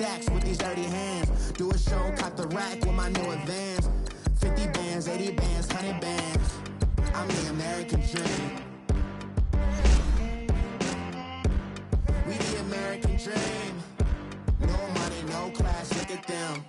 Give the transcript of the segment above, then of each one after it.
stacks with these dirty hands. Do a show, cop the rack with my new advance. 50 bands, 80 bands, 100 bands. I'm the American dream. We the American dream. No money, no class, look at them.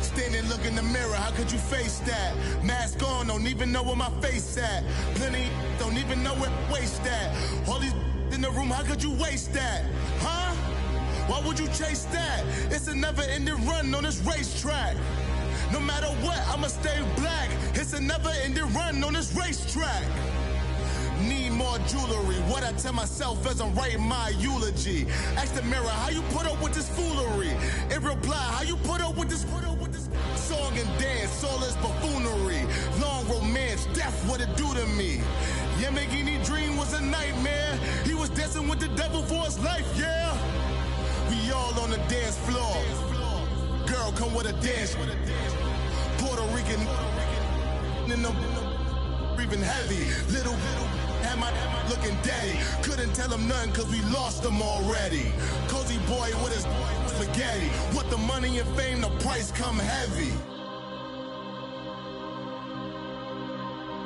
Standing, look in the mirror, how could you face that? Mask on, don't even know where my face at. Plenty, don't even know where waist at. All these in the room, how could you waste that? Huh? Why would you chase that? It's a never-ending run on this racetrack. No matter what, I'ma stay black. It's a never-ending run on this racetrack. Need more jewelry, what I tell myself as I'm writing my eulogy. Ask the mirror, how you put up with this foolery? In reply, how you put up with this song and dance, all this buffoonery. Long romance, death, what it do to me? Yamagini dream was a nightmare. He was dancing with the devil for his life, yeah. We all on the dance floor. Girl, come with a dance. Puerto Rican in the breathing heavy. Little had my looking daddy. Couldn't tell him nothing cause we lost him already. Cozy boy with his spaghetti. With the money and fame, the price come heavy.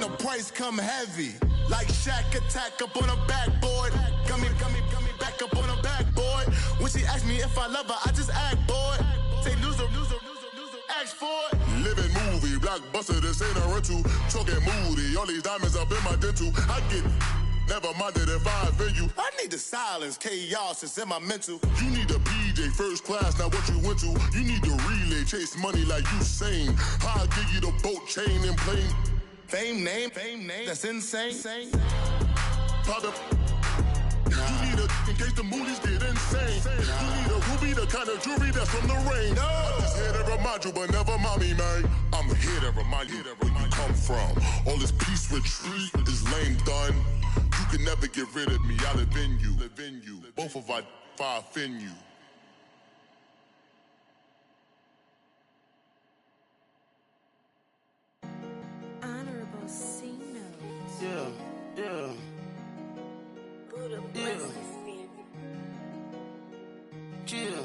The price come heavy. Like Shaq attack up on a backboard. Got me back up on a backboard. When she asked me if I love her, I just act bored. Say loser, ask for it. Living movie, blockbuster, this ain't a rental. Talking moody, all these diamonds up in my dental. I get never minded if I offend you. I need the silence, chaos is in my mental. You need a PJ, first class, not what you went to. You need the relay, chase money like you sane. I'll give you the boat, chain, and plane. Fame name, that's insane. Pop up. You need a, in case the movies get insane. You need a ruby, the kind of jewelry that's from the rain. I'm just here to remind you, but never mind me, man. I'm here to remind you where you come from. All this peace retreat is lame done. You can never get rid of me, I live in you. Both of us, if I offend you. Honorable C notes. Yeah. Buddha bless the spirit. Chill.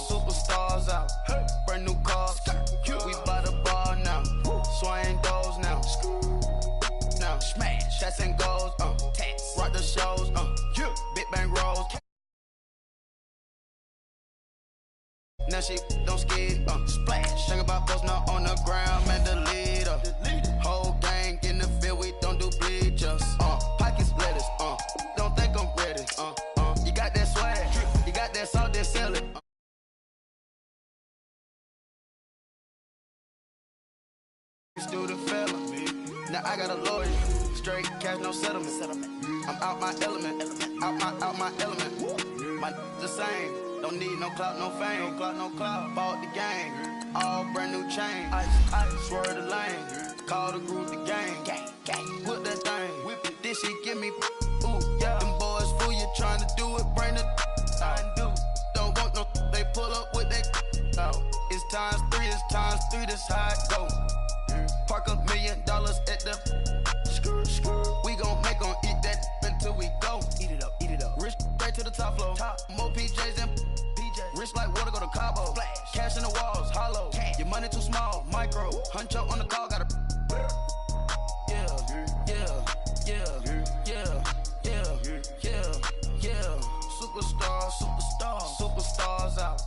Superstars out. Brand new cars. We by the bar now. Swaying doors now. Now smash. Shots and goals. Rock the shows. Big bang rolls. Now she don't skid. Splash. Think about post now on the ground. Man, the leader. Whole gang in the field. We don't do bleachers. Pockets lettuce. Don't think I'm ready. You got that swag. You got that salt that sell it. Student fella. Now I got a lawyer. Straight cash, no settlement. I'm out my element. Out my element. My the same. Don't need no clout, no fame. No clout. Bought the game. All brand new chain. I swerve the lane. Call the group the gang. Whip that thing. Whip it. This shit give me. Ooh, yeah. Them boys fool you trying to do it. Bring the. Don't want no. They pull up with that. It's times three. This how it go. Park $1 million at the. We gon' make 'em eat that until we go. Eat it up. Rich right to the top floor. More PJs and PJs. Rich like water, go to Cabo. Splash. Cash in the walls, hollow. Cash. Your money too small, micro. Huncho on the call, gotta. Yeah. Superstars out.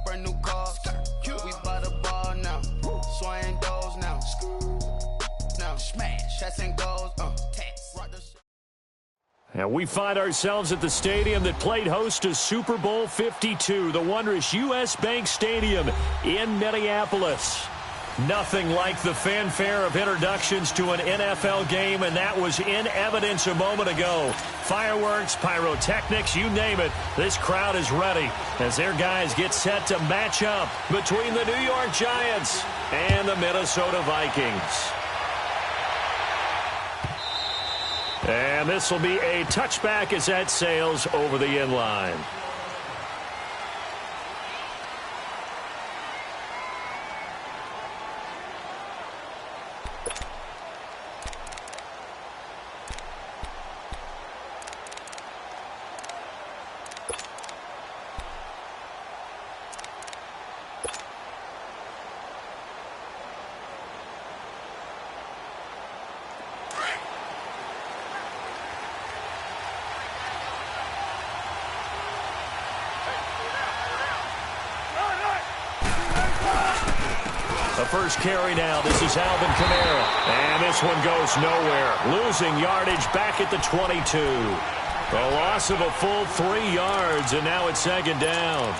Brand new cars. We by the bar now. Swaying doors now. Now smash. Shots and goals. And we find ourselves at the stadium that played host to Super Bowl 52, the wondrous U.S. Bank Stadium in Minneapolis. Nothing like the fanfare of introductions to an NFL game, and that was in evidence a moment ago. Fireworks, pyrotechnics, you name it. This crowd is ready as their guys get set to match up between the New York Giants and the Minnesota Vikings. And this will be a touchback as that sails over the end line. First carry now. This is Alvin Kamara. And this one goes nowhere. Losing yardage back at the 22. A loss of a full 3 yards, and now it's second down.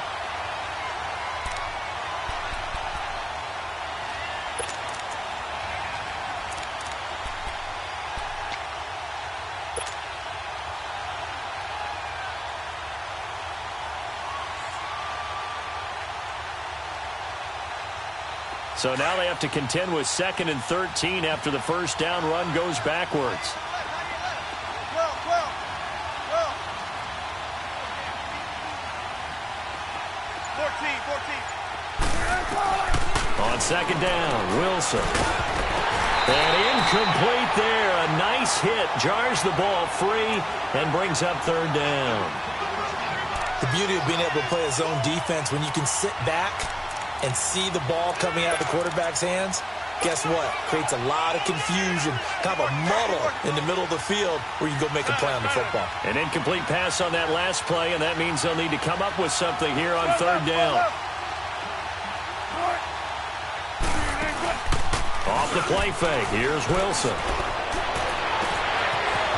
So now they have to contend with 2nd and 13 after the first down run goes backwards. On second down, Wilson. And incomplete there. A nice hit. Jars the ball free and brings up third down. The beauty of being able to play a zone defense when you can sit back and see the ball coming out of the quarterback's hands, guess what? Creates a lot of confusion, kind of a muddle in the middle of the field where you can go make a play on the football. An incomplete pass on that last play, and that means they'll need to come up with something here on third down. Off the play fake, here's Wilson.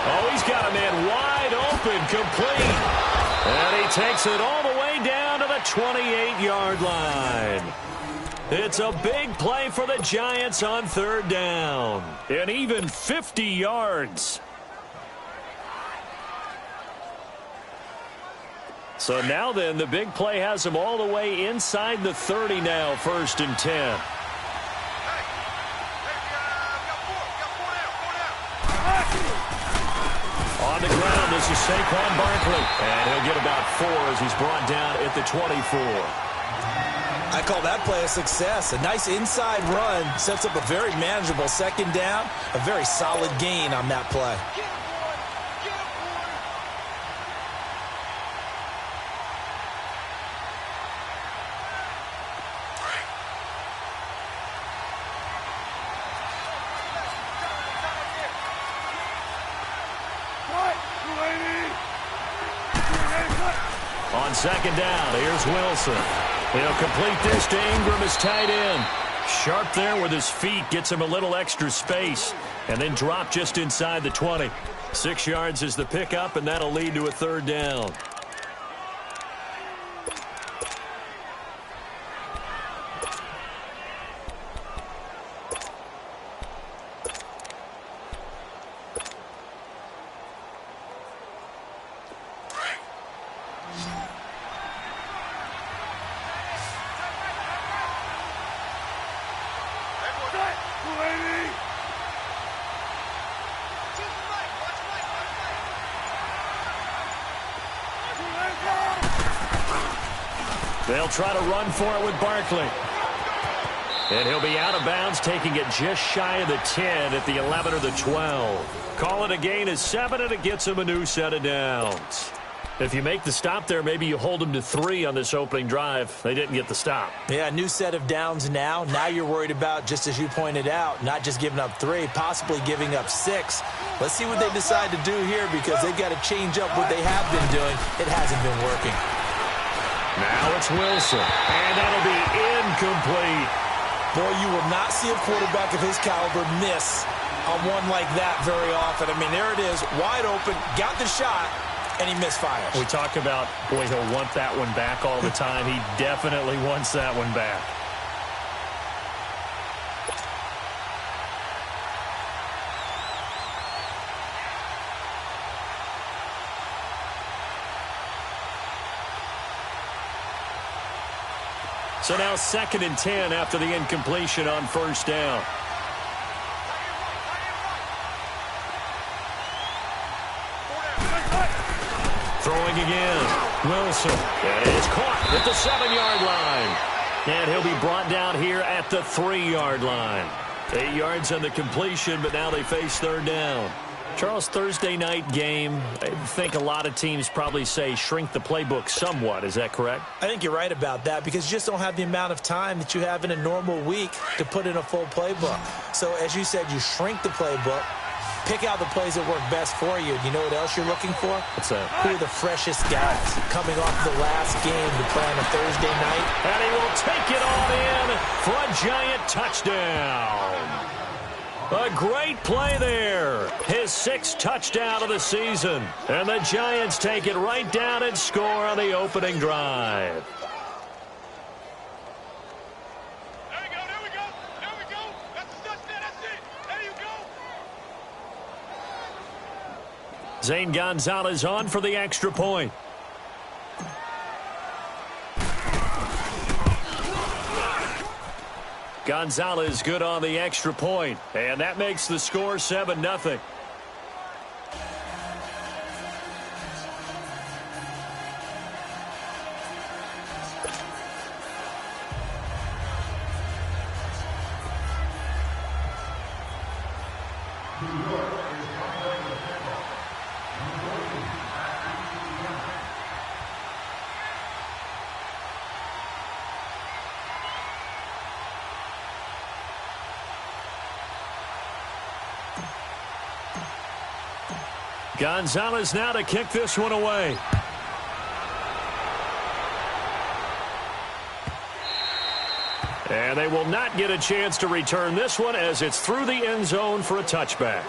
Oh, he's got a man wide open, complete. And he takes it all the way down to the 28-yard line. It's a big play for the Giants on third down. And even 50 yards. So now then, the big play has them all the way inside the 30 now, 1st and 10. On the ground, this is Saquon Barkley. And he'll get about 4 as he's brought down at the 24. I call that play a success. A nice inside run sets up a very manageable second down. A very solid gain on that play. On second down, here's Wilson. He'll complete this to Ingram as tight end. Sharp there with his feet, gets him a little extra space, and then drop just inside the 20. 6 yards is the pickup, and that'll lead to a third down. They'll try to run for it with Barkley. And he'll be out of bounds, taking it just shy of the 10 at the 11 or the 12. Call it a gain of 7, and it gets him a new set of downs. If you make the stop there, maybe you hold them to 3 on this opening drive. They didn't get the stop. Yeah, new set of downs now. Now you're worried about, just as you pointed out, not just giving up 3, possibly giving up 6. Let's see what they decide to do here, because they've got to change up what they have been doing. It hasn't been working. Now it's Wilson, and that'll be incomplete. Boy, you will not see a quarterback of his caliber miss on one like that very often. I mean, there it is, wide open, got the shot, and he misfires. We talk about, boy, he'll want that one back all the time. He definitely wants that one back. So now 2nd and 10 after the incompletion on first down. Throwing again. Wilson. And it's caught at the 7-yard line. And he'll be brought down here at the 3-yard line. 8 yards on the completion, but now they face 3rd down. Charles, Thursday night game, I think a lot of teams probably say shrink the playbook somewhat. Is that correct? I think you're right about that because you just don't have the amount of time that you have in a normal week to put in a full playbook. So, as you said, you shrink the playbook, pick out the plays that work best for you. You know what else you're looking for? What's that? Who are the freshest guys coming off the last game to play on a Thursday night? And he will take it all in for a Giant touchdown. A great play there. His 6th touchdown of the season. And the Giants take it right down and score on the opening drive. There we go, there we go, there we go. That's the touchdown, that's it. There you go. Zane Gonzalez on for the extra point. Gonzalez good on the extra point, and that makes the score 7-0. Gonzalez now to kick this one away. And they will not get a chance to return this one as it's through the end zone for a touchback.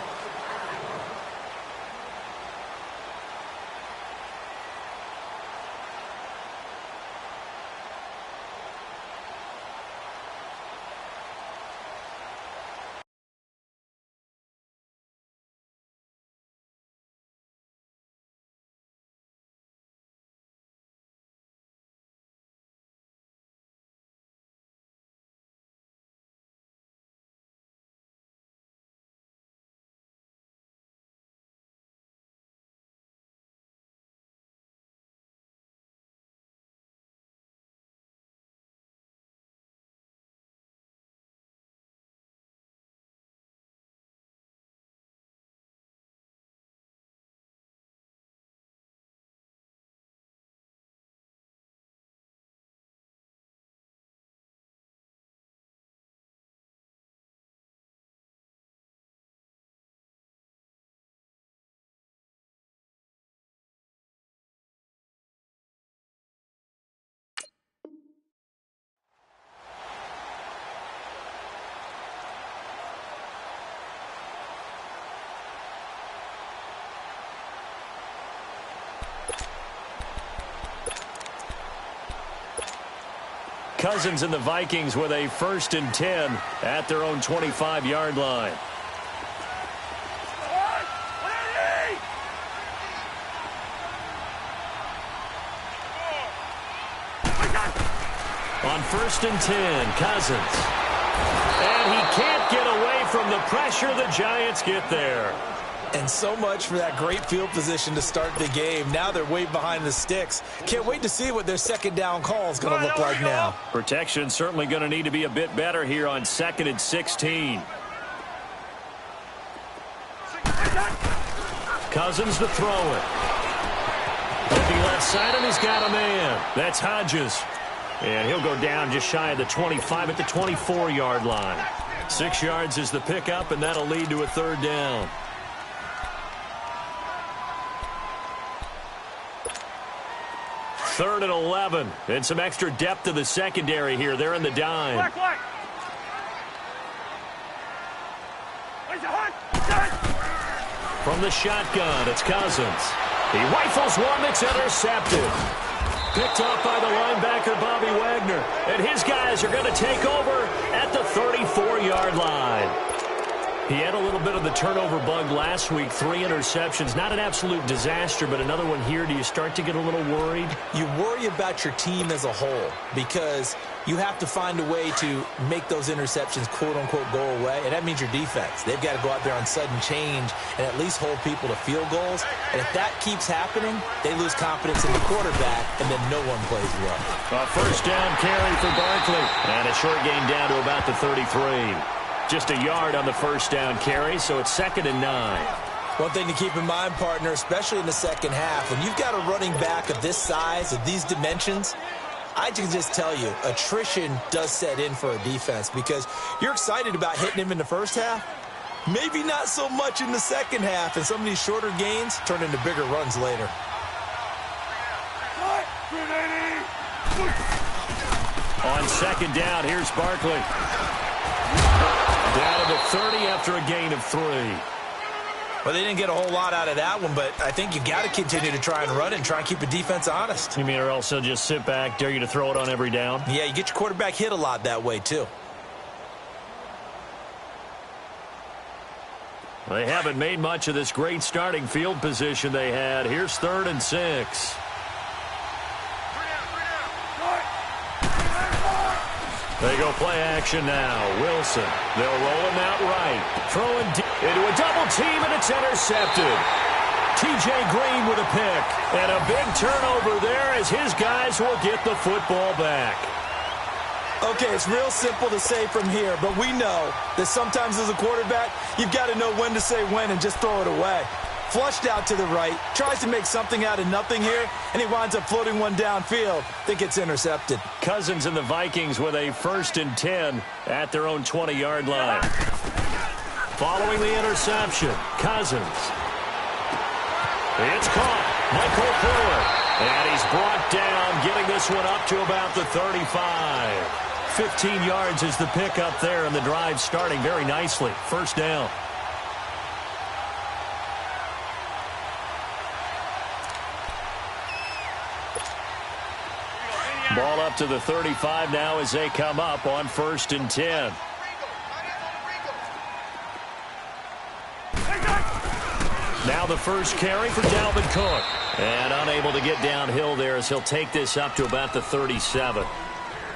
Cousins and the Vikings with a 1st and 10 at their own 25-yard line. On 1st and 10, Cousins. And he can't get away from the pressure. The Giants get there. And so much for that great field position to start the game. Now they're way behind the sticks. Can't wait to see what their 2nd down call is going to look like now. Protection certainly going to need to be a bit better here on 2nd and 16. Cousins to throw it. Looking left side, and he's got a man. That's Hodges. And he'll go down just shy of the 25 at the 24-yard line. 6 yards is the pickup, and that'll lead to a 3rd down. Third and 11, and some extra depth to the secondary here. They're in the dime. From the shotgun, it's Cousins. He rifles one that's intercepted. Picked off by the linebacker, Bobby Wagner. And his guys are going to take over at the 34-yard line. He had a little bit of the turnover bug last week, 3 interceptions. Not an absolute disaster, but another one here. Do you start to get a little worried? You worry about your team as a whole because you have to find a way to make those interceptions, quote-unquote, go away, and that means your defense. They've got to go out there on sudden change and at least hold people to field goals. And if that keeps happening, they lose confidence in the quarterback, and then no one plays well. A first down carry for Barkley, and a short gain down to about the 33. Just a yard on the first down carry, so it's 2nd and 9. One thing to keep in mind, partner, especially in the second half, when you've got a running back of this size, of these dimensions, I can just tell you, attrition does set in for a defense because you're excited about hitting him in the first half. Maybe not so much in the second half, and some of these shorter gains turn into bigger runs later. On 2nd down, here's Barkley. Down to the 30 after a gain of 3. Well, they didn't get a whole lot out of that one, but I think you got to continue to try and run and try and keep the defense honest. You mean or else they'll just sit back, dare you to throw it on every down? Yeah, you get your quarterback hit a lot that way, too. They haven't made much of this great starting field position they had. Here's 3rd and 6. They go play action now. Wilson. They'll roll him out right. Throwing into a double team, and it's intercepted. T.J. Green with a pick. And a big turnover there as his guys will get the football back. Okay, it's real simple to say from here, but we know that sometimes as a quarterback, you've got to know when to say when and just throw it away. Flushed out to the right, tries to make something out of nothing here, and he winds up floating one downfield. Think it's intercepted. Cousins and the Vikings with a 1st and 10 at their own 20-yard line. Following the interception, Cousins. It's caught. Michael Fuller. And he's brought down, getting this one up to about the 35. 15 yards is the pickup there, and the drive starting very nicely. 1st down. Ball up to the 35 now as they come up on 1st and 10. Now the first carry for Dalvin Cook. And unable to get downhill there as he'll take this up to about the 37.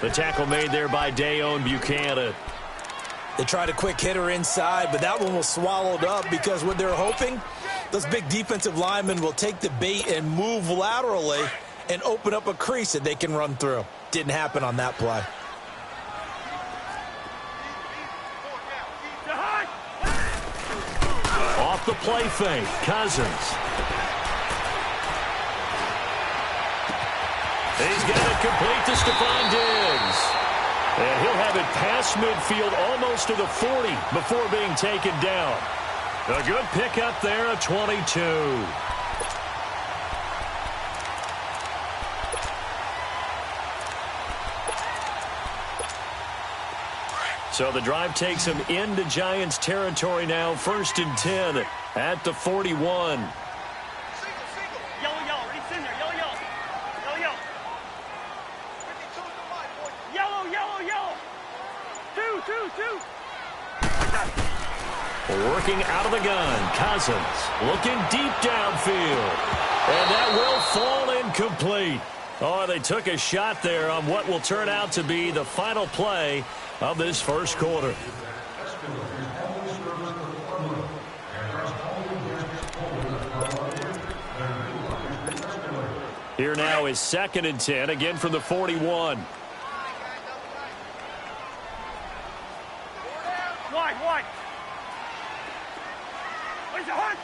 The tackle made there by Dayon Buchanan. They tried a quick hitter inside, but that one was swallowed up because what they're hoping, those big defensive linemen will take the bait and move laterally and open up a crease that they can run through. Didn't happen on that play. Off the play fake, Cousins. He's got it complete to Stephon Diggs. And he'll have it past midfield almost to the 40 before being taken down. A good pickup there at 22. So the drive takes him into Giants territory now. 1st and 10 at the 41. Yellow, Reed's in there. Yellow. Yellow. Two. Working out of the gun. Cousins looking deep downfield. And that will fall incomplete. Oh, they took a shot there on what will turn out to be the final play of this first quarter. Here now is 2nd and 10, again from the 41. Wide. Where's the hunt?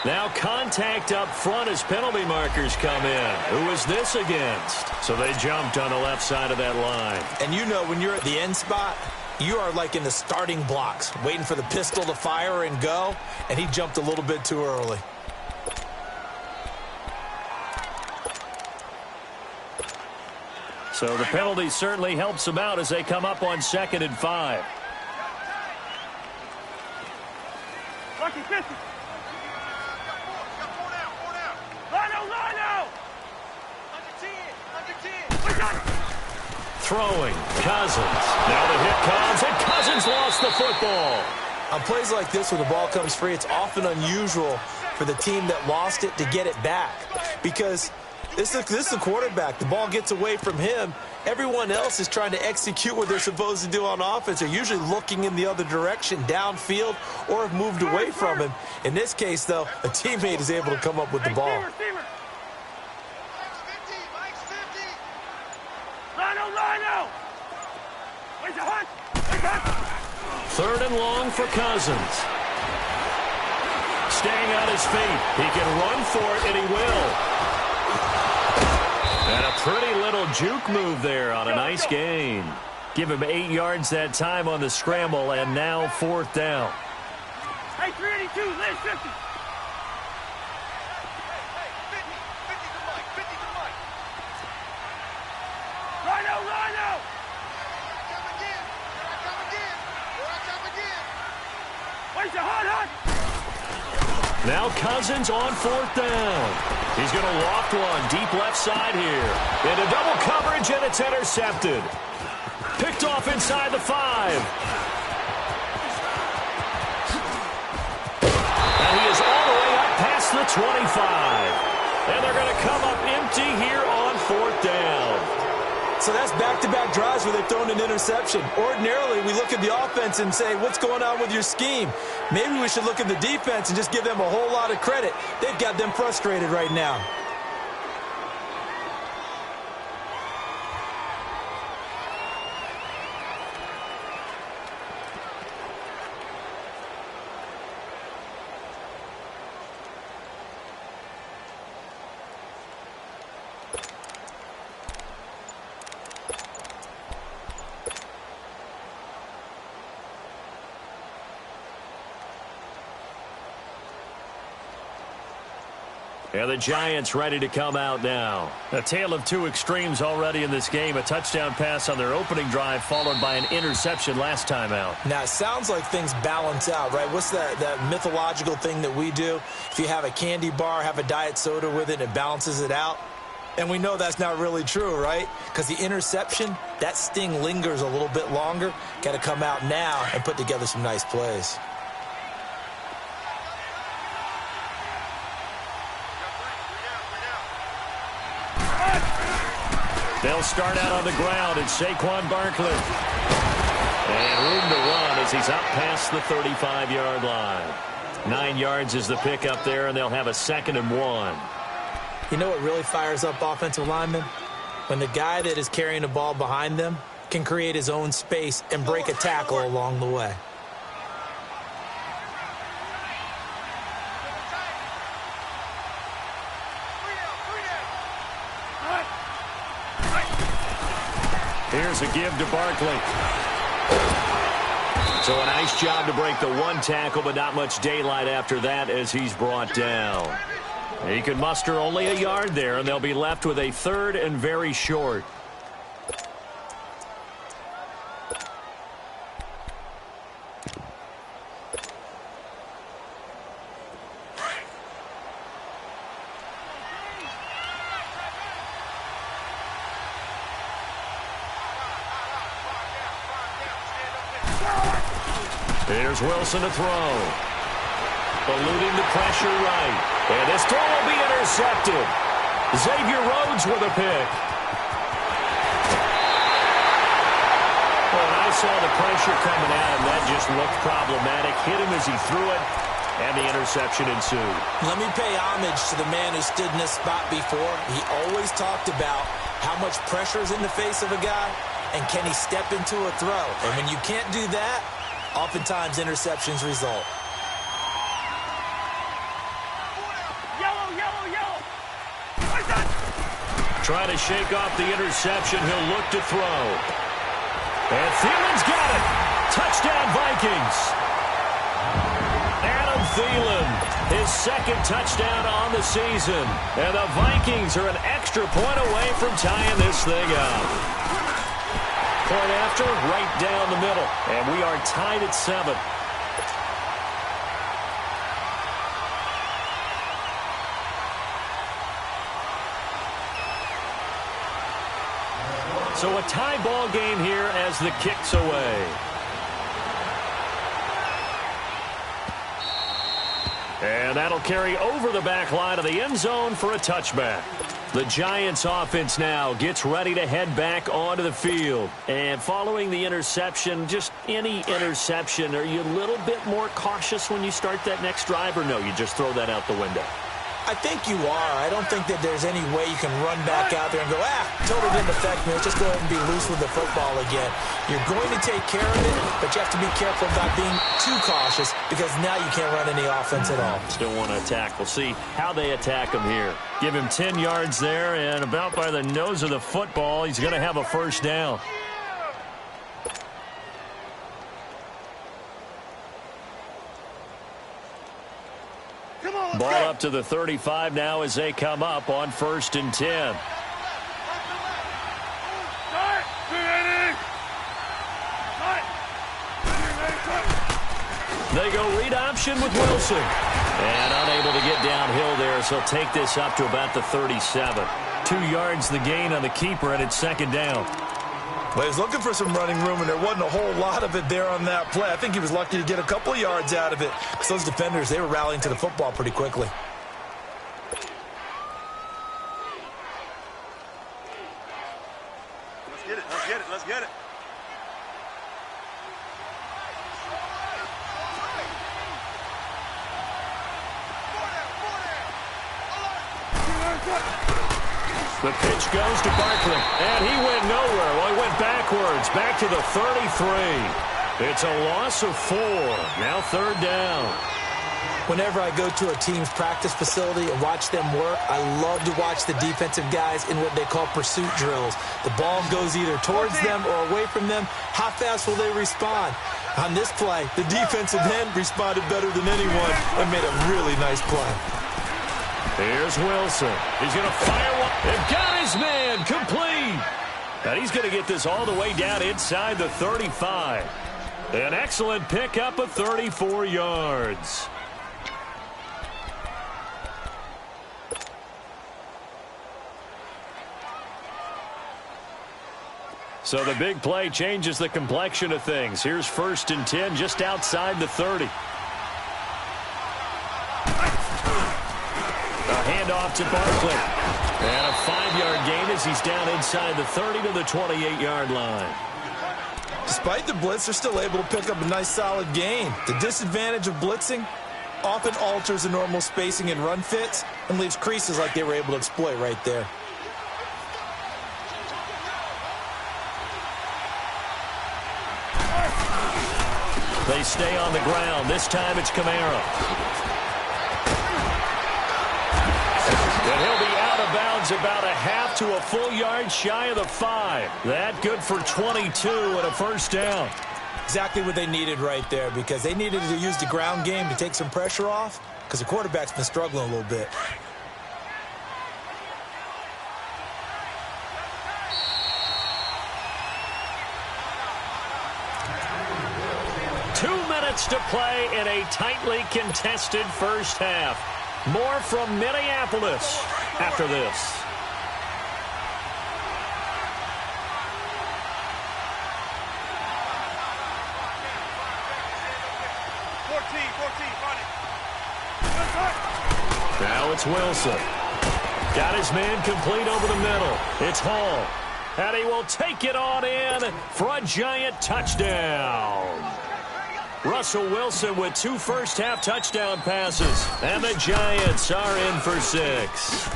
Now contact up front as penalty markers come in. Who is this against? So they jumped on the left side of that line. And you know when you're at the end spot, you are like in the starting blocks, waiting for the pistol to fire and go, and he jumped a little bit too early. So the penalty certainly helps them out as they come up on 2nd and 5. Lucky 50. Lino. Under 10. Throwing, Cousins. Now the hit comes, and Cousins lost the football. On plays like this, when the ball comes free, it's often unusual for the team that lost it to get it back. Because this is the quarterback. The ball gets away from him. Everyone else is trying to execute what they're supposed to do on offense. They're usually looking in the other direction, downfield, or have moved away from him. In this case, though, a teammate is able to come up with the ball. Rhino! Where's the hunt? Third and long for Cousins. Staying on his feet. He can run for it, and he will. And a pretty little juke move there on a nice gain. Give him 8 yards that time on the scramble, and now 4th down. Hey, 382, Liz, 50. Rhino! Where's the hunt? Now Cousins on 4th down. He's going to loft one deep left side here. Into double coverage, and it's intercepted. Picked off inside the 5. And he is all the way up past the 25. And they're going to come up empty here on 4th down. So that's back-to-back drives where they've thrown an interception. Ordinarily, we look at the offense and say, what's going on with your scheme? Maybe we should look at the defense and just give them a whole lot of credit. They've got them frustrated right now. And the Giants ready to come out now. A tale of two extremes already in this game. A touchdown pass on their opening drive followed by an interception last time out. Now, it sounds like things balance out, right? What's that mythological thing that we do? If you have a candy bar, have a diet soda with it, and it balances it out. And we know that's not really true, right? Because the interception, that sting lingers a little bit longer. Got to come out now and put together some nice plays. They'll start out on the ground, and Saquon Barkley. And room to run as he's out past the 35-yard line. 9 yards is the pickup there, and they'll have a 2nd and 1. You know what really fires up offensive linemen? When the guy that is carrying the ball behind them can create his own space and break a tackle along the way. Here's a give to Barkley. So a nice job to break the one tackle, but not much daylight after that as he's brought down. He can muster only a yard there, and they'll be left with a 3rd and very short. Here's Wilson to throw. Eluding the pressure right. And this throw will be intercepted. Xavier Rhodes with a pick. Well, I saw the pressure coming at him. That just looked problematic. Hit him as he threw it, and the interception ensued. Let me pay homage to the man who stood in this spot before. He always talked about how much pressure is in the face of a guy, and can he step into a throw. And when you can't do that, oftentimes interceptions result. Yellow. Trying to shake off the interception. He'll look to throw. And Thielen's got it. Touchdown, Vikings. Adam Thielen, his 2nd touchdown on the season. And the Vikings are an extra point away from tying this thing up. Point after, right down the middle. And we are tied at 7. So a tie ball game here as the kick's away. And that'll carry over the back line of the end zone for a touchback. The Giants offense now gets ready to head back onto the field. And following the interception, just any interception, are you a little bit more cautious when you start that next drive, or no, you just throw that out the window? I think you are. I don't think that there's any way you can run back out there and go, totally didn't affect me. Let's just go ahead and be loose with the football again. You're going to take care of it, but you have to be careful about being too cautious because now you can't run any offense at all. Still want to attack. We'll see how they attack him here. Give him 10 yards there, and about by the nose of the football, he's going to have a first down. Ball up to the 35 now as they come up on 1st and 10. They go read option with Wilson. And unable to get downhill there, so he'll take this up to about the 37. 2 yards the gain on the keeper, and it's 2nd down. Well, he was looking for some running room, and there wasn't a whole lot of it there on that play. I think he was lucky to get a couple of yards out of it because those defenders, they were rallying to the football pretty quickly. Let's get it. Let's get it. Let's get it. The pitch goes to Barkley, and he went nowhere. Well, he went backwards, back to the 33. It's a loss of 4. Now 3rd down. Whenever I go to a team's practice facility and watch them work, I love to watch the defensive guys in what they call pursuit drills. The ball goes either towards them or away from them. How fast will they respond? On this play, the defensive end responded better than anyone and made a really nice play. Here's Wilson. He's going to fire one. And got his man complete. And he's going to get this all the way down inside the 35. An excellent pickup of 34 yards. So the big play changes the complexion of things. Here's 1st and 10 just outside the 30. Handoff to Barkley. And a 5-yard gain as he's down inside the 30 to the 28-yard line. Despite the blitz, they're still able to pick up a nice solid gain. The disadvantage of blitzing often alters the normal spacing and run fits and leaves creases like they were able to exploit right there. They stay on the ground. This time it's Kamara. And he'll be out of bounds about a half to a full yard shy of the 5. That good for 22 and a first down. Exactly what they needed right there because they needed to use the ground game to take some pressure off because the quarterback's been struggling a little bit. To play in a tightly contested first half. More from Minneapolis after this. 14, now it's Wilson. Got his man complete over the middle. It's Hall. And he will take it on in for a Giant touchdown. Russell Wilson with 2 first-half touchdown passes. And the Giants are in for 6.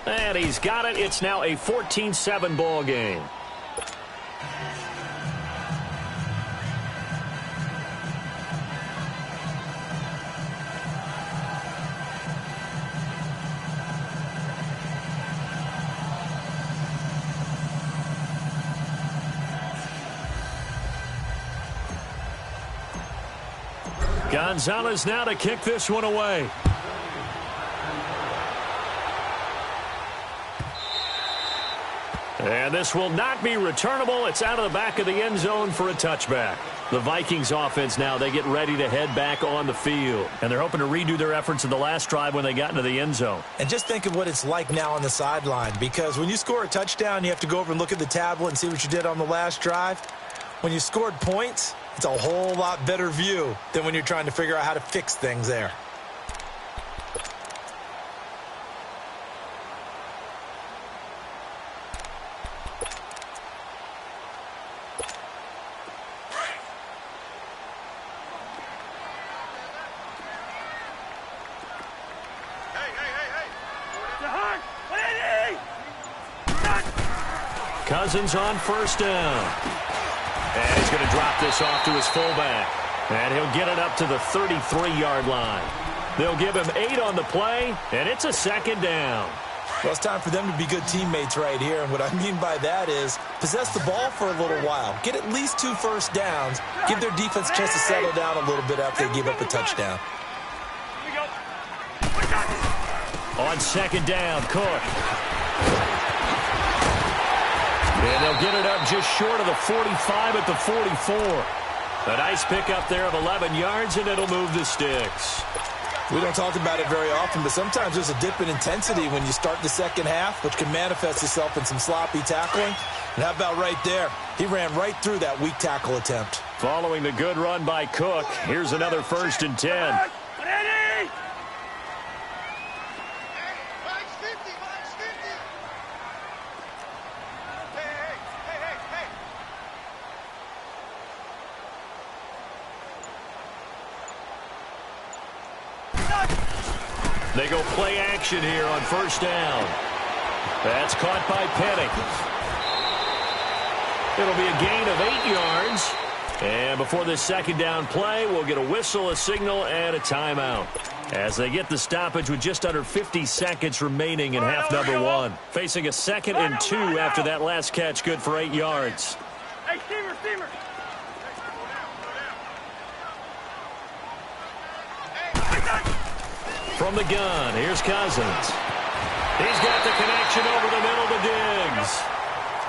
And he's got it. It's now a 14-7 ball game. Gonzalez now to kick this one away. And this will not be returnable. It's out of the back of the end zone for a touchback. The Vikings offense now, they get ready to head back on the field. And they're hoping to redo their efforts in the last drive when they got into the end zone. And just think of what it's like now on the sideline. Because when you score a touchdown, you have to go over and look at the tablet and see what you did on the last drive. When you scored points, it's a whole lot better view than when you're trying to figure out how to fix things there. Cousins on first down. And he's going to drop this off to his fullback. And he'll get it up to the 33-yard line. They'll give him 8 on the play, and it's a second down. Well, it's time for them to be good teammates right here. And what I mean by that is possess the ball for a little while. Get at least 2 first downs. Give their defense a chance to settle down a little bit after they give up a touchdown. On second down, Cook. And they'll get it up just short of the 45 at the 44. A nice pickup there of 11 yards, and it'll move the sticks. We don't talk about it very often, but sometimes there's a dip in intensity when you start the second half, which can manifest itself in some sloppy tackling. And how about right there? He ran right through that weak tackle attempt. Following the good run by Cook, here's another 1st and 10. They go play action here on first down. That's caught by Penning. It'll be a gain of 8 yards. And before this second down play, we'll get a whistle, a signal, and a timeout. As they get the stoppage with just under 50 seconds remaining in half number 1. Facing a 2nd and 2 after that last catch, good for 8 yards. Hey, Steamer. From the gun, here's Cousins. He's got the connection over the middle to Diggs.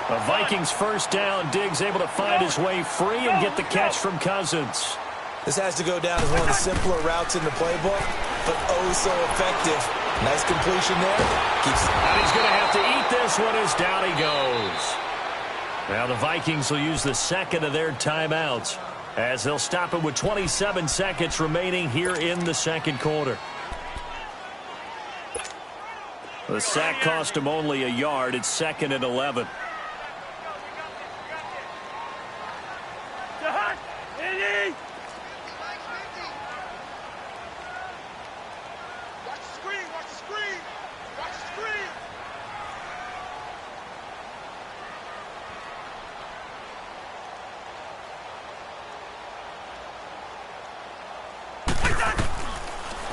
A Vikings first down. Diggs able to find his way free and get the catch from Cousins. This has to go down as one of the simpler routes in the playbook, but oh so effective. Nice completion there. And he's going to have to eat this one as down he goes. Now the Vikings will use the 2nd of their timeouts as they'll stop it with 27 seconds remaining here in the 2nd quarter. The sack cost him only a yard. It's 2nd and 11.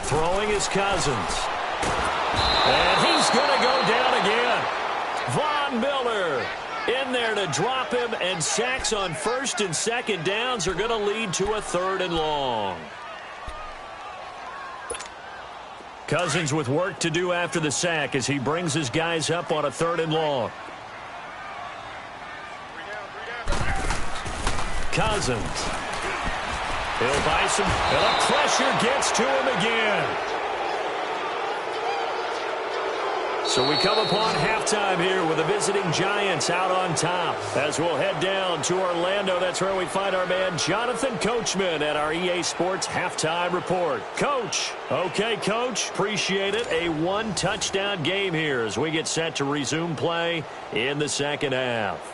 Throwing is Cousins. And he's going to go down again. Von Miller in there to drop him, and sacks on 1st and 2nd downs are going to lead to a 3rd and long. Cousins with work to do after the sack as he brings his guys up on a 3rd and long. Cousins. He'll buy some, and the pressure gets to him again. So we come upon halftime here with the visiting Giants out on top. As we'll head down to Orlando, that's where we find our man Jonathan Coachman at our EA Sports Halftime Report. Coach. Okay, Coach. Appreciate it. A 1-touchdown game here as we get set to resume play in the 2nd half.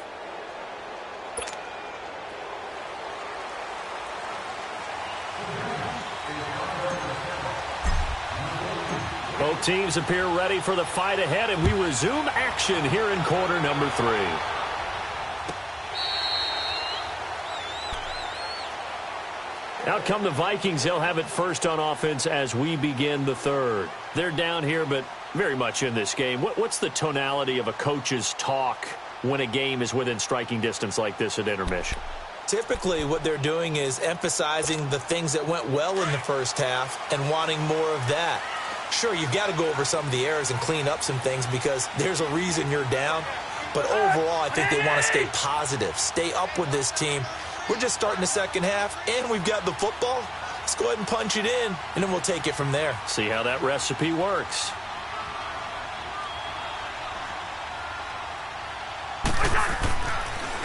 Both teams appear ready for the fight ahead, and we resume action here in quarter number 3. Out come the Vikings. They'll have it first on offense as we begin the 3rd. They're down here, but very much in this game. What's the tonality of a coach's talk when a game is within striking distance like this at intermission? Typically, what they're doing is emphasizing the things that went well in the first half and wanting more of that. Sure, you've got to go over some of the errors and clean up some things because there's a reason you're down. But overall, I think they want to stay positive, stay up with this team. We're just starting the 2nd half, and we've got the football. Let's go ahead and punch it in, and then we'll take it from there. See how that recipe works.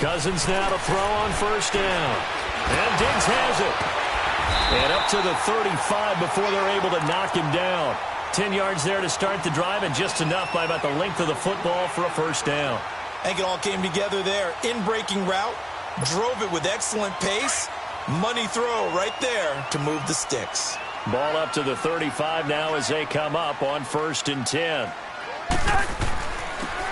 Cousins now to throw on first down. And Diggs has it. And up to the 35 before they're able to knock him down. 10 yards there to start the drive, and just enough by about the length of the football for a first down. I think it all came together there. In-breaking route, drove it with excellent pace. Money throw right there to move the sticks. Ball up to the 35 now as they come up on 1st and 10.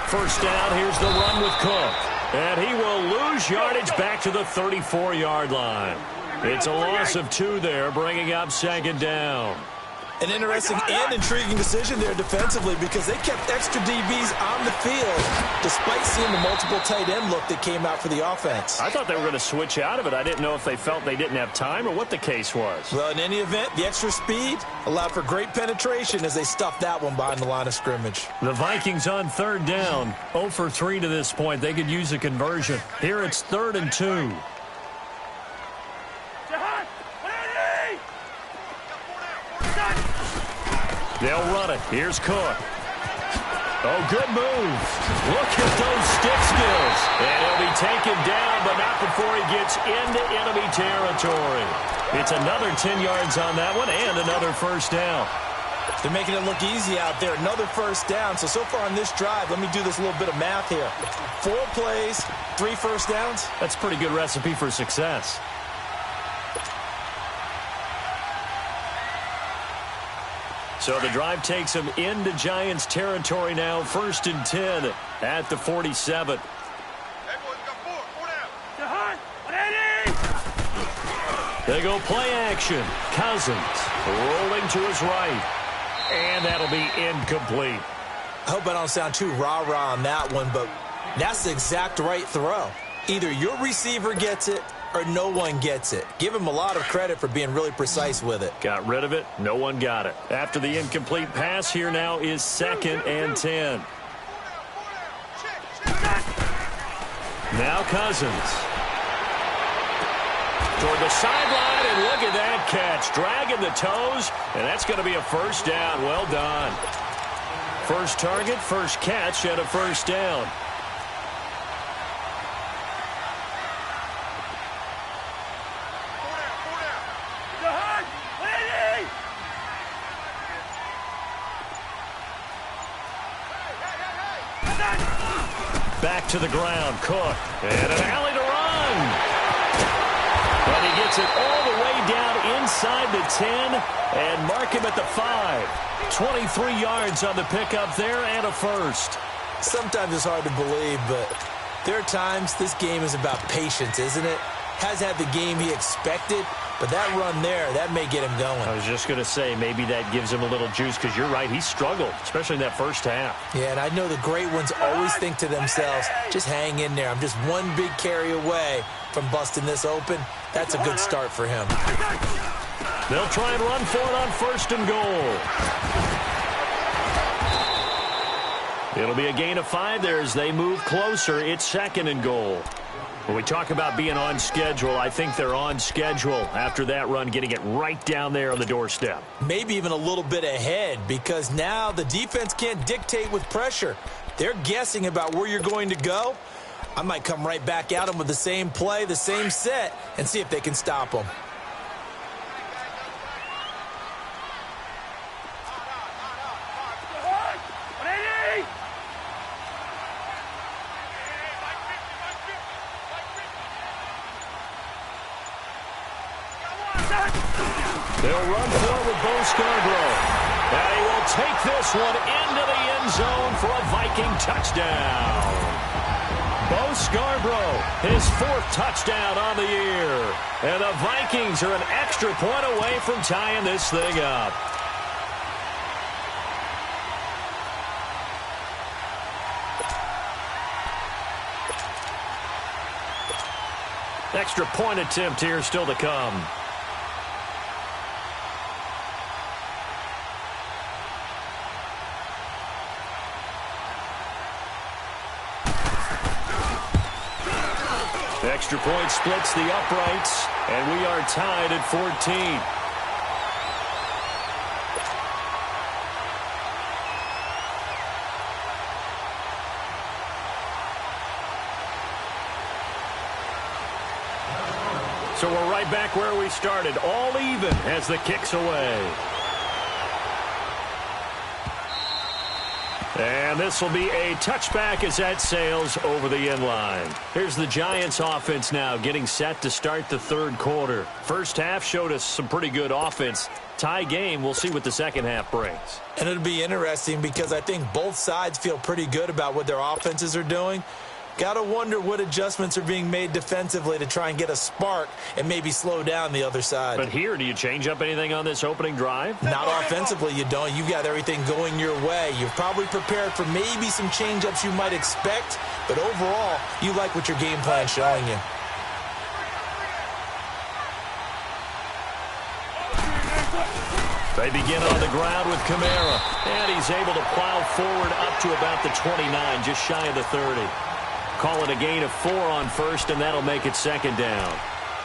First down, here's the run with Cook. And he will lose yardage back to the 34-yard line. It's a loss of 2 there, bringing up second down. An interesting and intriguing decision there defensively because they kept extra DBs on the field despite seeing the multiple tight end look that came out for the offense. I thought they were going to switch out of it. I didn't know if they felt they didn't have time or what the case was. Well, in any event, the extra speed allowed for great penetration as they stuffed that one behind the line of scrimmage. The Vikings on third down, 0 for 3 to this point. They could use a conversion. Here it's 3rd and 2. They'll run it. Here's Cook. Oh, good move. Look at those stick skills. And he'll be taken down, but not before he gets into enemy territory. It's another 10 yards on that one and another first down. They're making it look easy out there. Another first down. So far on this drive, let me do this little bit of math here. 4 plays, 3 first downs. That's a pretty good recipe for success. So the drive takes them into Giants territory now. 1st and 10 at the 47. Hey, boys, we got 4 down. They go play action. Cousins rolling to his right. And that'll be incomplete. I hope I don't sound too rah-rah on that one, but that's the exact right throw. Either your receiver gets it or no one gets it. Give him a lot of credit for being really precise with it. Got rid of it. No one got it. After the incomplete pass, here now is 2nd and 10. Now Cousins. Toward the sideline, and look at that catch. Dragging the toes, and that's going to be a first down. Well done. First target, first catch, and a first down. Back to the ground, Cook, and an alley to run. And he gets it all the way down inside the 10 and mark him at the 5. 23 yards on the pickup there and a first. Sometimes it's hard to believe, but there are times this game is about patience, isn't it? Has had the game he expected, but that run there, that may get him going. I was just going to say, maybe that gives him a little juice because you're right, he struggled, especially in that first half. Yeah, and I know the great ones always think to themselves, just hang in there. I'm just one big carry away from busting this open. That's a good start for him. They'll try and run for it on 1st and goal. It'll be a gain of 5 there as they move closer. It's 2nd and goal. When we talk about being on schedule, I think they're on schedule after that run, getting it right down there on the doorstep. Maybe even a little bit ahead because now the defense can't dictate with pressure. They're guessing about where you're going to go. I might come right back at them with the same play, the same set, and see if they can stop them. They'll run forward with Bo Scarborough. And he will take this one into the end zone for a Viking touchdown. Bo Scarborough, his 4th touchdown on the year. And the Vikings are an extra point away from tying this thing up. Extra point attempt here still to come. Extra point splits the uprights, and we are tied at 14. So we're right back where we started, all even as the kick's away. And this will be a touchback as that sails over the end line. Here's the Giants offense now getting set to start the 3rd quarter. First half showed us some pretty good offense. Tie game, we'll see what the second half brings. And it'll be interesting because I think both sides feel pretty good about what their offenses are doing. Got to wonder what adjustments are being made defensively to try and get a spark and maybe slow down the other side. But here, do you change up anything on this opening drive? Not offensively, you don't. You've got everything going your way. You've probably prepared for maybe some change-ups you might expect, but overall, you like what your game plan's showing you. They begin on the ground with Kamara, and he's able to plow forward up to about the 29, just shy of the 30. Call it a gain of 4 on first, and that'll make it second down.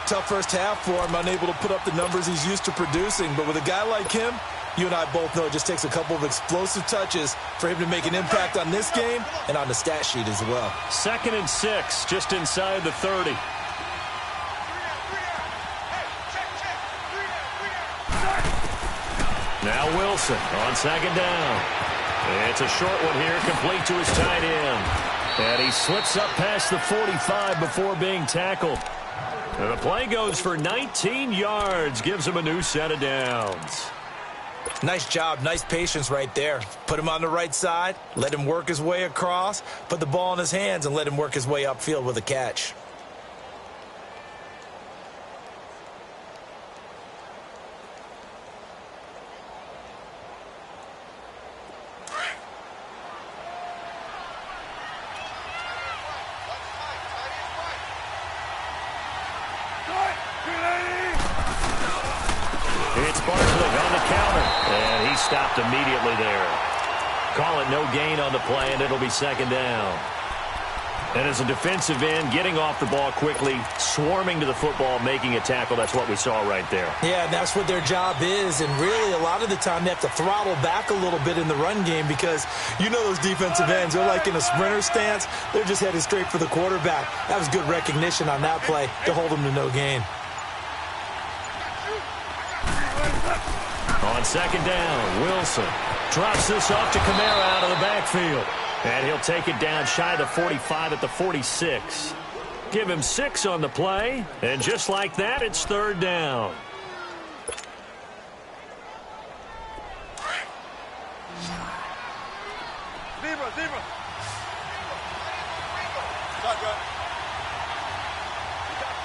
Tough first half for him, unable to put up the numbers he's used to producing, but with a guy like him, you and I both know it just takes a couple of explosive touches for him to make an impact on this game and on the stat sheet as well. 2nd and 6, just inside the 30. Now Wilson on second down. It's a short one here, complete to his tight end. And he slips up past the 45 before being tackled. And the play goes for 19 yards, gives him a new set of downs. Nice job, nice patience right there. Put him on the right side, let him work his way across, put the ball in his hands, and let him work his way upfield with a catch. It's Barkley on the counter, and he stopped immediately there. Call it no gain on the play, and it'll be second down. And as a defensive end, getting off the ball quickly, swarming to the football, making a tackle, that's what we saw right there. Yeah, and that's what their job is, and really a lot of the time they have to throttle back a little bit in the run game because you know those defensive ends, they're like in a sprinter stance, they're just headed straight for the quarterback. That was good recognition on that play to hold them to no gain. On second down, Wilson drops this off to Kamara out of the backfield. And he'll take it down shy of the 45 at the 46. Give him 6 on the play, and just like that, it's third down. Zebra.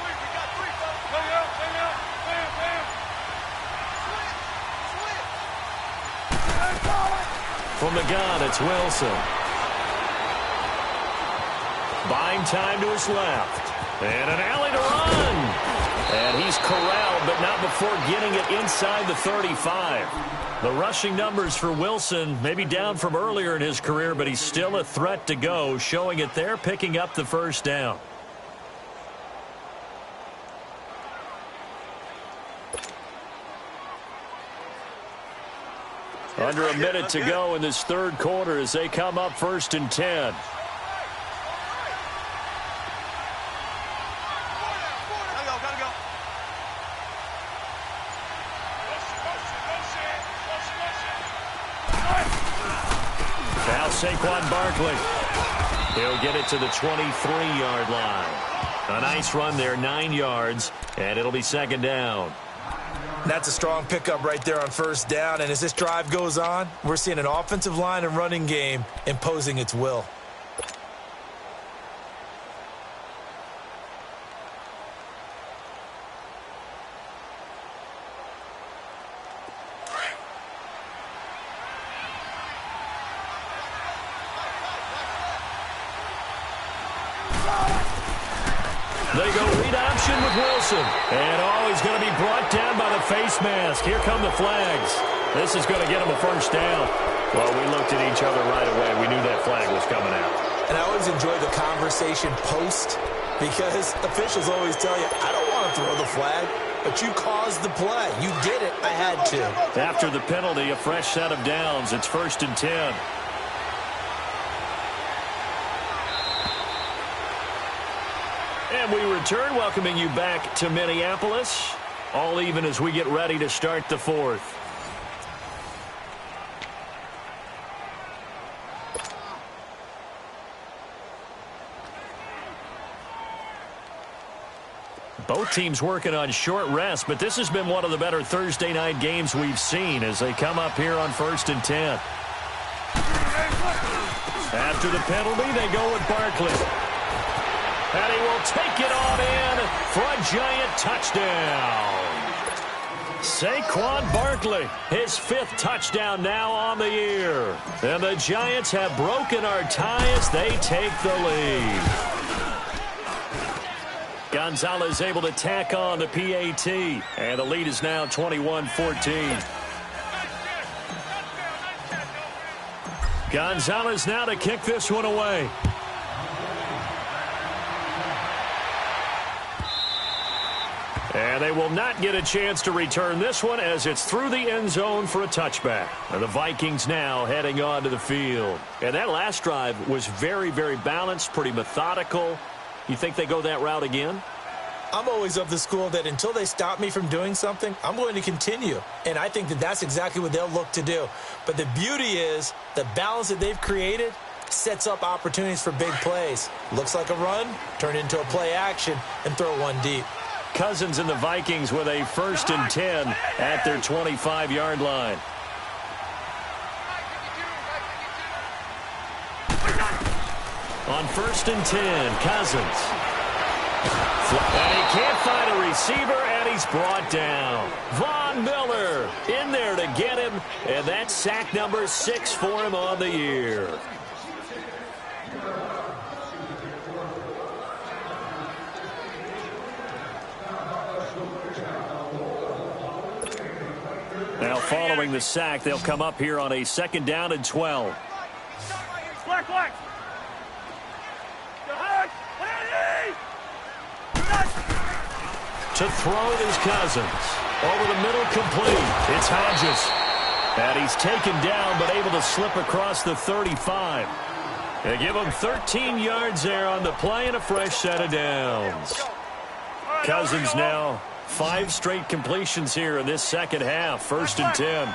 We got three, folks. Play out. From the gun, it's Wilson. Buying time to his left. And an alley to run. And he's corralled, but not before getting it inside the 35. The rushing numbers for Wilson may be down from earlier in his career, but he's still a threat to go, showing it there, picking up the first down. Under a minute to go in this third quarter as they come up 1st and 10. Now Saquon Barkley. He'll get it to the 23-yard line. A nice run there, 9 yards, and it'll be second down. That's a strong pickup right there on first down, and as this drive goes on, we're seeing an offensive line and running game imposing its will. They go read option with Wilson. And he's going to be brought down by the face mask. Here come the flags. This is going to get him a first down. Well, we looked at each other right away. We knew that flag was coming out. And I always enjoy the conversation post because officials always tell you, I don't want to throw the flag, but you caused the play. You did it. I had to. After the penalty, a fresh set of downs. It's 1st and 10. And we return, welcoming you back to Minneapolis. All even as we get ready to start the fourth. Both teams working on short rest, but this has been one of the better Thursday night games we've seen as they come up here on 1st and 10. After the penalty, they go with Barkley. And he will take it on in for a Giant touchdown. Saquon Barkley, his 5th touchdown now on the year. And the Giants have broken our tie as they take the lead. Gonzalez able to tack on the PAT. And the lead is now 21-14. Gonzalez now to kick this one away. And they will not get a chance to return this one as it's through the end zone for a touchback. And the Vikings now heading onto the field. And that last drive was very, very balanced, pretty methodical. You think they go that route again? I'm always of the school that until they stop me from doing something, I'm going to continue. And I think that that's exactly what they'll look to do. But the beauty is the balance that they've created sets up opportunities for big plays. Looks like a run, turn into a play action, and throw one deep. Cousins and the Vikings with a 1st and 10 at their 25-yard line. On 1st and 10, Cousins. And he can't find a receiver, and he's brought down. Von Miller in there to get him, and that's sack number 6 for him on the year. Now following the sack, they'll come up here on a 2nd down and 12. Black. To throw is Cousins. Over the middle, complete. It's Hodges. And he's taken down, but able to slip across the 35. They give him 13 yards there on the play and a fresh set of downs. Cousins now 5 straight completions here in this second half. 1st and 10.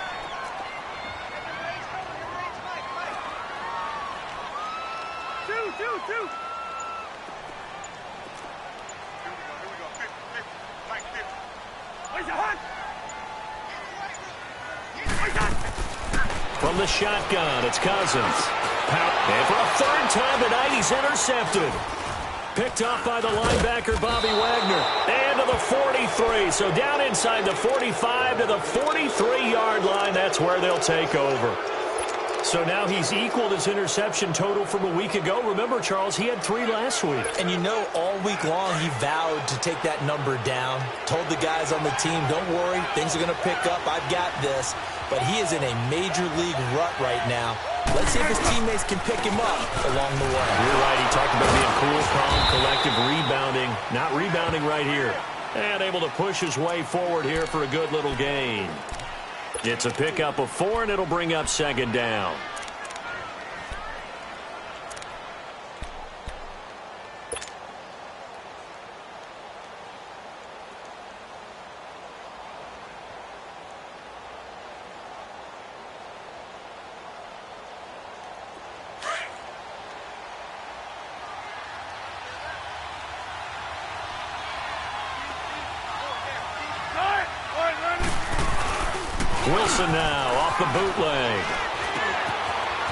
Two. From the shotgun, it's Cousins. And for a 3rd time tonight, he's intercepted. Picked off by the linebacker, Bobby Wagner. And to the 43. So down inside the 45 to the 43-yard line. That's where they'll take over. So now he's equaled his interception total from a week ago. Remember, Charles, he had 3 last week. And you know, all week long he vowed to take that number down. Told the guys on the team, don't worry, things are going to pick up. I've got this. But he is in a major league rut right now. Let's see if his teammates can pick him up along the way. You're right. He talked about being cool, calm, collective, rebounding. Not rebounding right here. And able to push his way forward here for a good little gain. It's a pickup of 4, and it'll bring up 2nd down. Wilson now off the bootleg.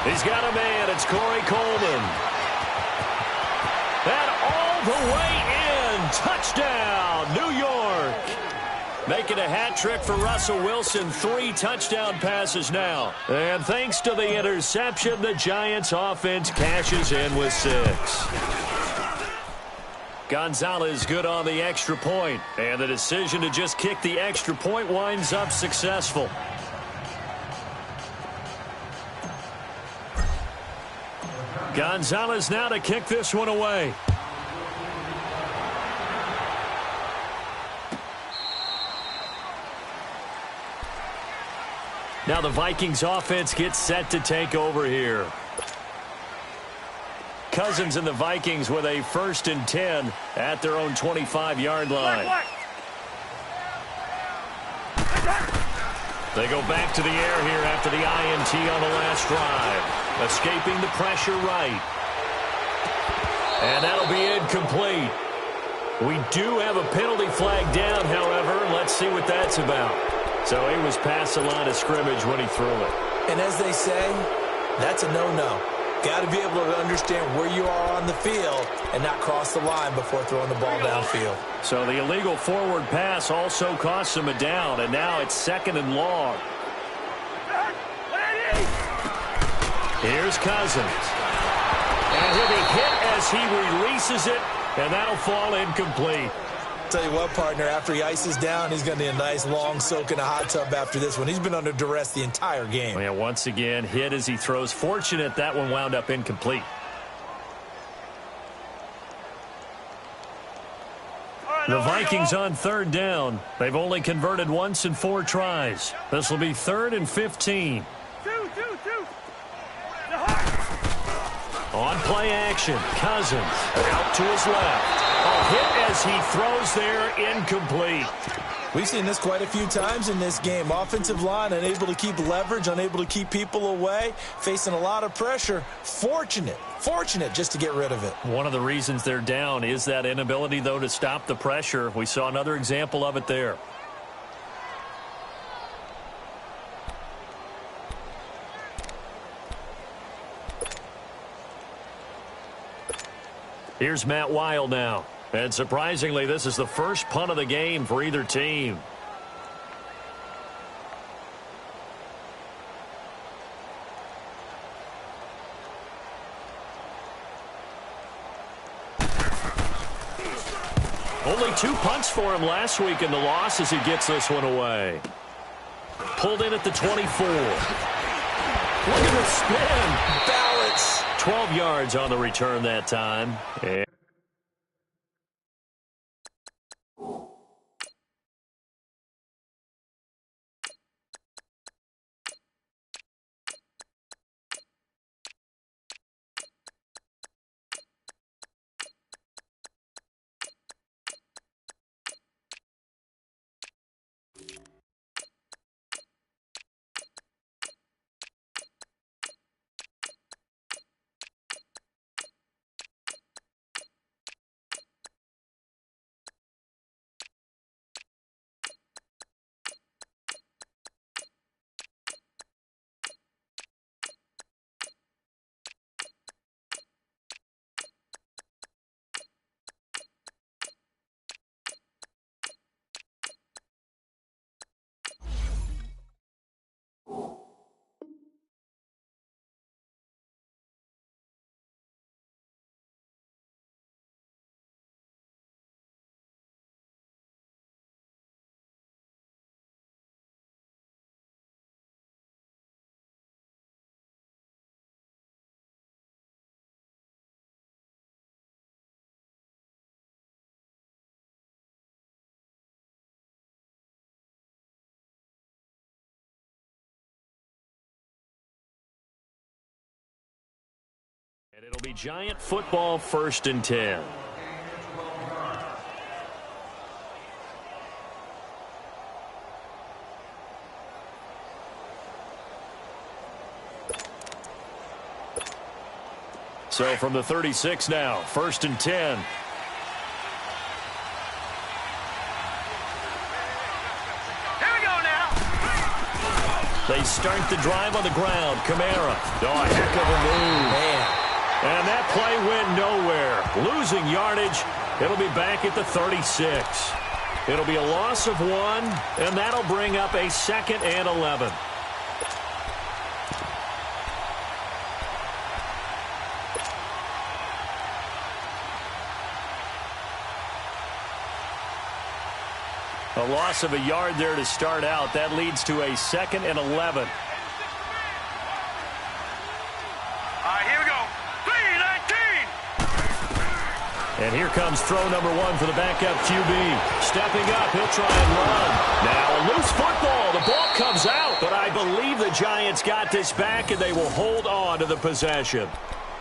He's got a man. It's Corey Coleman. And all the way in. Touchdown, New York. Making a hat trick for Russell Wilson. 3 touchdown passes now. And thanks to the interception, the Giants offense cashes in with 6. Gonzalez good on the extra point. And the decision to just kick the extra point winds up successful. Gonzalez now to kick this one away. Now the Vikings offense gets set to take over here. Cousins and the Vikings with a 1st and 10 at their own 25-yard line. They go back to the air here after the INT on the last drive. Escaping the pressure right. And that'll be incomplete. We do have a penalty flag down, however. Let's see what that's about. So he was past the line of scrimmage when he threw it. And as they say, that's a no-no. Got to be able to understand where you are on the field and not cross the line before throwing the ball downfield. So the illegal forward pass also costs him a down, and now it's 2nd and long. Here's Cousins. And he'll be hit as he releases it, and that'll fall incomplete. Tell you what, partner, after he ices down, he's going to need a nice long soak in a hot tub after this one. He's been under duress the entire game. Yeah, once again, hit as he throws. Fortunate that one wound up incomplete. The Vikings on 3rd down. They've only converted once in 4 tries. This will be 3rd and 15. On play action, Cousins out to his left. A hit as he throws there, incomplete. We've seen this quite a few times in this game. Offensive line unable to keep leverage, unable to keep people away, facing a lot of pressure. Fortunate just to get rid of it. One of the reasons they're down is that inability, though, to stop the pressure. We saw another example of it there. Here's Matt Weil now. And surprisingly, this is the first punt of the game for either team. Only 2 punts for him last week in the loss as he gets this one away. Pulled in at the 24. Look at the spin. Balance. 12 yards on the return that time. And it'll be Giant football, 1st and 10. So from the 36 now, 1st and 10. Here we go now. They start the drive on the ground. Kamara. Oh, a heck of a move. Man. And that play went nowhere. Losing yardage. It'll be back at the 36. It'll be a loss of 1, and that'll bring up a 2nd and 11. A loss of a yard there to start out. That leads to a 2nd and 11. All right, here we go. 3-19. And here comes throw number 1 for the backup QB. Stepping up, he'll try and run. Now a loose football. The ball comes out, but I believe the Giants got this back, and they will hold on to the possession.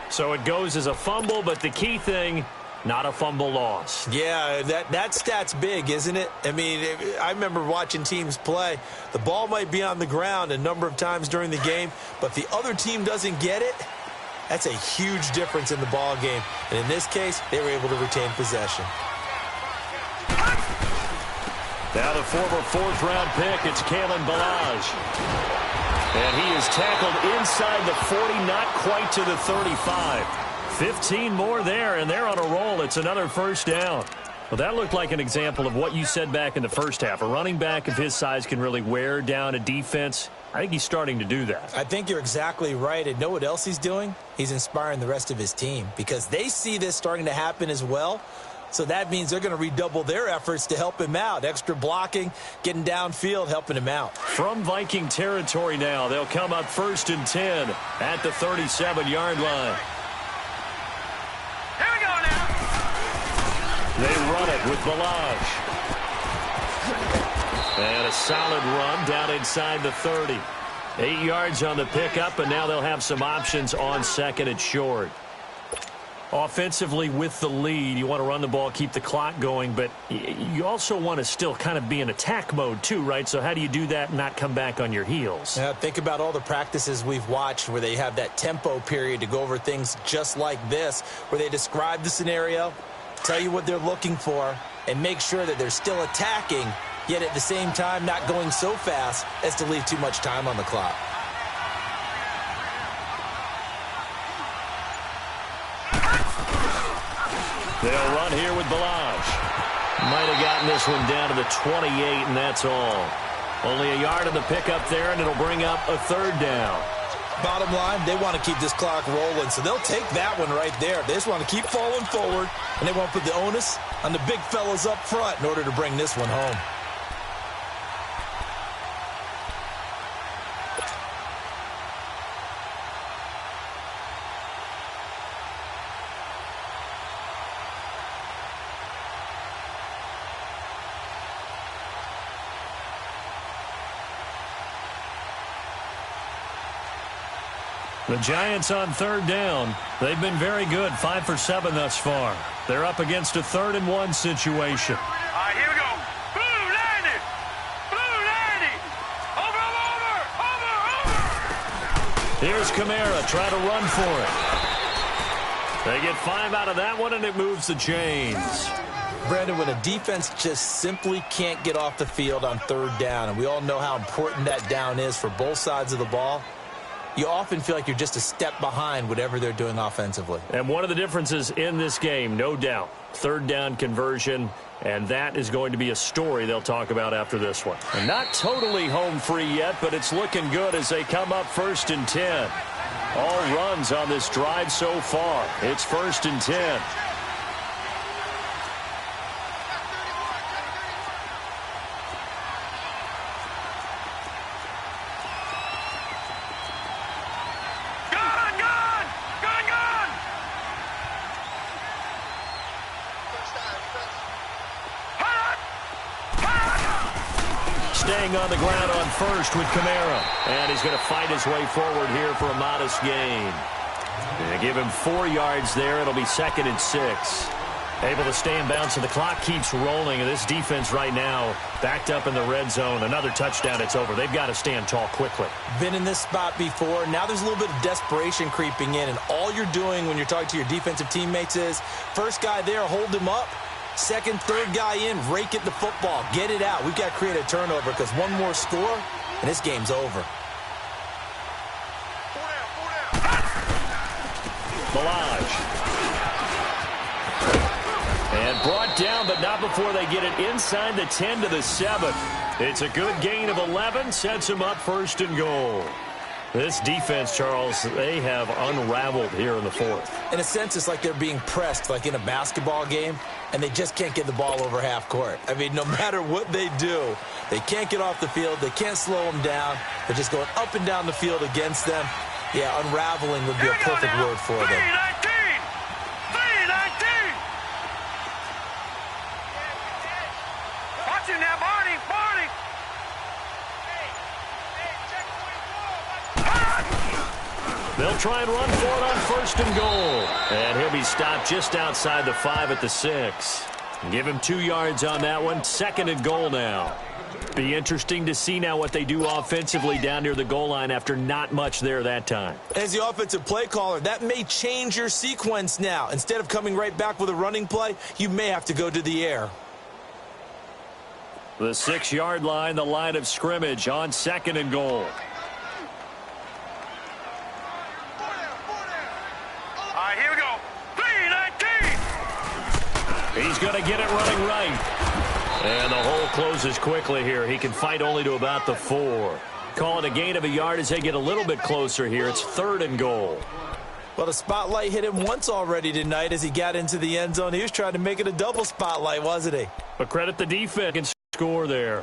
So it goes as a fumble, but the key thing, not a fumble loss. Yeah, that stat's big, isn't it? I mean, I remember watching teams play. The ball might be on the ground a number of times during the game, but if the other team doesn't get it, that's a huge difference in the ball game. And in this case, they were able to retain possession. Now the former 4th-round pick, it's Kalen Ballage. And he is tackled inside the 40, not quite to the 35. 15 more there, and they're on a roll. It's another first down. Well, that looked like an example of what you said back in the first half. A running back of his size can really wear down a defense. I think he's starting to do that. I think you're exactly right. And know what else he's doing? He's inspiring the rest of his team because they see this starting to happen as well. So that means they're going to redouble their efforts to help him out. Extra blocking, getting downfield, helping him out. From Viking territory now, they'll come up 1st and 10 at the 37-yard line. Here we go now. They run it with Balazs. And a solid run down inside the 30. 8 yards on the pickup, and now they'll have some options on 2nd and short. Offensively with the lead, you want to run the ball, keep the clock going, but you also want to still kind of be in attack mode too, right? So how do you do that and not come back on your heels? Yeah, think about all the practices we've watched where they have that tempo period to go over things just like this, where they describe the scenario, tell you what they're looking for, and make sure that they're still attacking, yet at the same time not going so fast as to leave too much time on the clock. They'll run here with Balazs. Might have gotten this one down to the 28, and that's all. Only a yard on the pickup there, and it'll bring up a 3rd down. Bottom line, they want to keep this clock rolling, so they'll take that one right there. They just want to keep falling forward, and they want to put the onus on the big fellas up front in order to bring this one home. The Giants on 3rd down. They've been very good, 5 for 7 thus far. They're up against a 3rd and 1 situation. All right, here we go. Blue 90. Blue 90. Over. Here's Kamara, try to run for it. They get 5 out of that one, and it moves the chains. Brandon, when a defense just simply can't get off the field on 3rd down, and we all know how important that down is for both sides of the ball, you often feel like you're just a step behind whatever they're doing offensively. And one of the differences in this game, no doubt, 3rd down conversion, and that is going to be a story they'll talk about after this one. And not totally home free yet, but it's looking good as they come up 1st and 10. All runs on this drive so far. It's 1st and 10. Staying on the ground on 1st with Kamara. And he's going to fight his way forward here for a modest gain. They give him 4 yards there. It'll be 2nd and 6. Able to stay in bounds, so the clock keeps rolling. And this defense right now backed up in the red zone. Another touchdown, it's over. They've got to stand tall quickly. Been in this spot before. Now there's a little bit of desperation creeping in. And all you're doing when you're talking to your defensive teammates is, first guy there, hold him up. 2nd, 3rd guy in, rake at the football. Get it out. We've got to create a turnover because one more score, and this game's over. Balazs. And brought down, but not before they get it inside the 10 to the 7. It's a good gain of 11. Sets them up 1st and goal. This defense, Charles, they have unraveled here in the 4th. In a sense, it's like they're being pressed, like in a basketball game, and they just can't get the ball over half court. I mean, no matter what they do, they can't get off the field. They can't slow them down. They're just going up and down the field against them. Yeah, unraveling would be a perfect word for them. 319. 319. Watch him now, Barney. Barney. They'll try and run for it on 1st and goal. And he'll be stopped just outside the 5 at the 6. Give him 2 yards on that one. 2nd and goal now. Be interesting to see now what they do offensively down near the goal line after not much there that time. As the offensive play caller, that may change your sequence now. Instead of coming right back with a running play, you may have to go to the air. The 6-yard line, the line of scrimmage on 2nd and goal. He's going to get it running right. And the hole closes quickly here. He can fight only to about the 4. Call it a gain of a yard as they get a little bit closer here. It's 3rd and goal. Well, the spotlight hit him once already tonight as he got into the end zone. He was trying to make it a double spotlight, wasn't he? But credit the defense can score there.